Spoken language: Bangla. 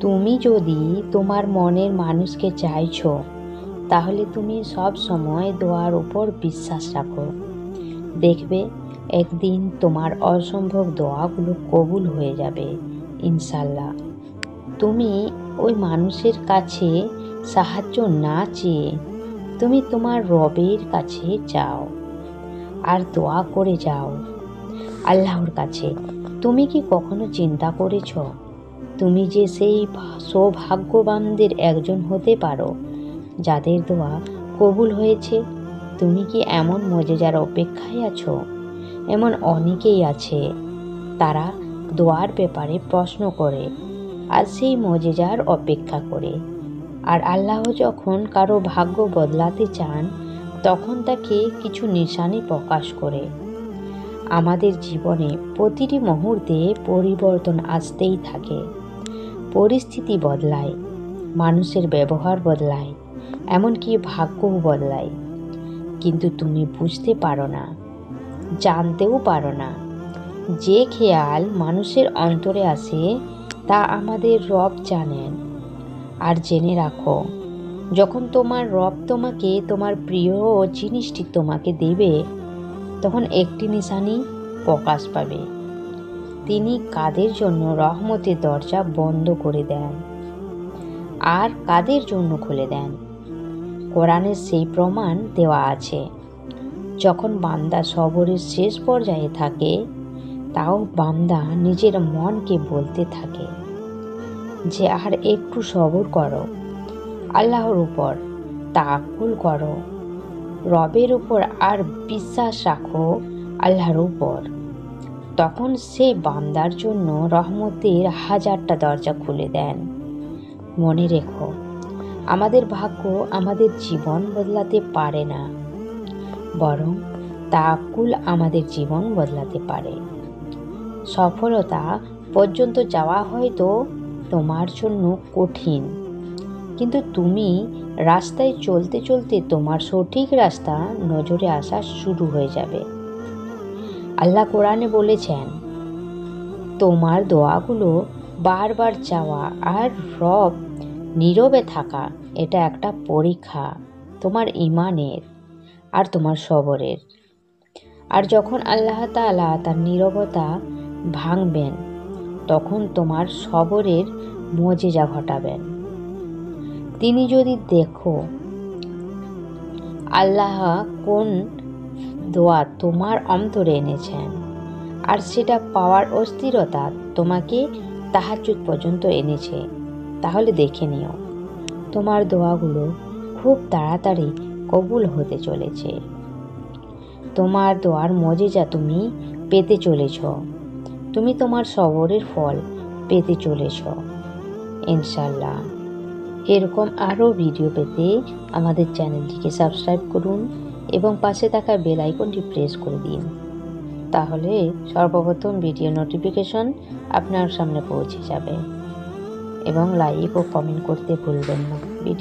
তুমি যদি তোমার মনের মানুষকে চাইছো, তাহলে তুমি সব সময় দোয়ার উপর বিশ্বাস রাখো। দেখবে একদিন তোমার অসম্ভব দোয়াগুলো কবুল হয়ে যাবে ইনশাল্লাহ। তুমি ওই মানুষের কাছে সাহায্য না চেয়ে তুমি তোমার রবের কাছে যাও আর দোয়া করে যাও আল্লাহর কাছে। তুমি কি কখনো চিন্তা করেছ তুমি যে সেই সৌভাগ্যবানদের একজন হতে পারো যাদের দোয়া কবুল হয়েছে? তুমি কি এমন মজেজার অপেক্ষায় আছো? এমন অনেকেই আছে, তারা দোয়ার ব্যাপারে প্রশ্ন করে আর সেই মজেজার অপেক্ষা করে। আর আল্লাহ যখন কারো ভাগ্য বদলাতে চান, তখন তাকে কিছু নিশানি প্রকাশ করে। আমাদের জীবনে প্রতিটি মুহূর্তে পরিবর্তন আসতেই থাকে। পরিস্থিতি বদলায়, মানুষের ব্যবহার বদলায়, এমনকি ভাগ্যও বদলায়। কিন্তু তুমি বুঝতে পারো না, জানতেও পারো না। যে খেয়াল মানুষের অন্তরে আসে তা আমাদের রব জানেন। আর জেনে রাখো, যখন তোমার রব তোমাকে তোমার প্রিয় জিনিসটি তোমাকে দেবে, তখন একটি নিশানি প্রকাশ পাবে। তিনি কাদের জন্য রহমতের দরজা বন্ধ করে দেন আর কাদের জন্য খুলে দেন, কোরআনের সেই প্রমাণ দেওয়া আছে। যখন বান্দা সবরের শেষ পর্যায়ে থাকে, তাও বান্দা নিজের মনকে বলতে থাকে যে আর একটু সবর করো, আল্লাহর উপর তাওয়াক্কুল করো, রবের উপর আর বিশ্বাস রাখো আল্লাহর উপর। তখন সেই বান্দার জন্য রহমতের হাজারটা দরজা খুলে দেন। মনে রেখো, আমাদের ভাগ্য আমাদের জীবন বদলাতে পারে না, বরং তাওয়াক্কুল আমাদের জীবন বদলাতে পারে। সফলতা পর্যন্ত যাওয়া হয়তো তোমার জন্য কঠিন, কিন্তু তুমি রাস্তায় চলতে চলতে তোমার সঠিক রাস্তা নজরে আসা শুরু হয়ে যাবে। আল্লাহ কোরআনে বলেছেন, তোমার দোয়াগুলো বারবার চাওয়া আর রব নীরবে থাকা, এটা একটা পরীক্ষা তোমার ঈমানের আর তোমার সবরের। আর যখন আল্লাহ তাআলা তার নীরবতা ভাঙবেন, তখন তোমার সবরের মজেজা ঘটাবেন। তিনি যদি দেখো আল্লাহ কোন দোয়া তোমার অন্তরে এনেছেন আর সেটা পাওয়ার অস্থিরতা তোমাকে তাহাজ্জুদ পর্যন্ত এনেছে, তাহলে দেখে নিও তোমার দোয়াগুলো খুব তাড়াতাড়ি কবুল হতে চলেছে। তোমার দোয়ার মজেজা তুমি পেতে চলেছ, তুমি তোমার সবরের ফল পেতে চলেছ ইনশাল্লাহ। এরকম আরও ভিডিও পেতে আমাদের চ্যানেলটিকে সাবস্ক্রাইব করুন এবং পাশে থাকা বেল আইকনটি প্রেস করে দিন। তাহলে সর্বপ্রথম ভিডিও নোটিফিকেশন আপনার সামনে পৌঁছে যাবে। এবং লাইক ও কমেন্ট করতে ভুলবেন না। ভিডিও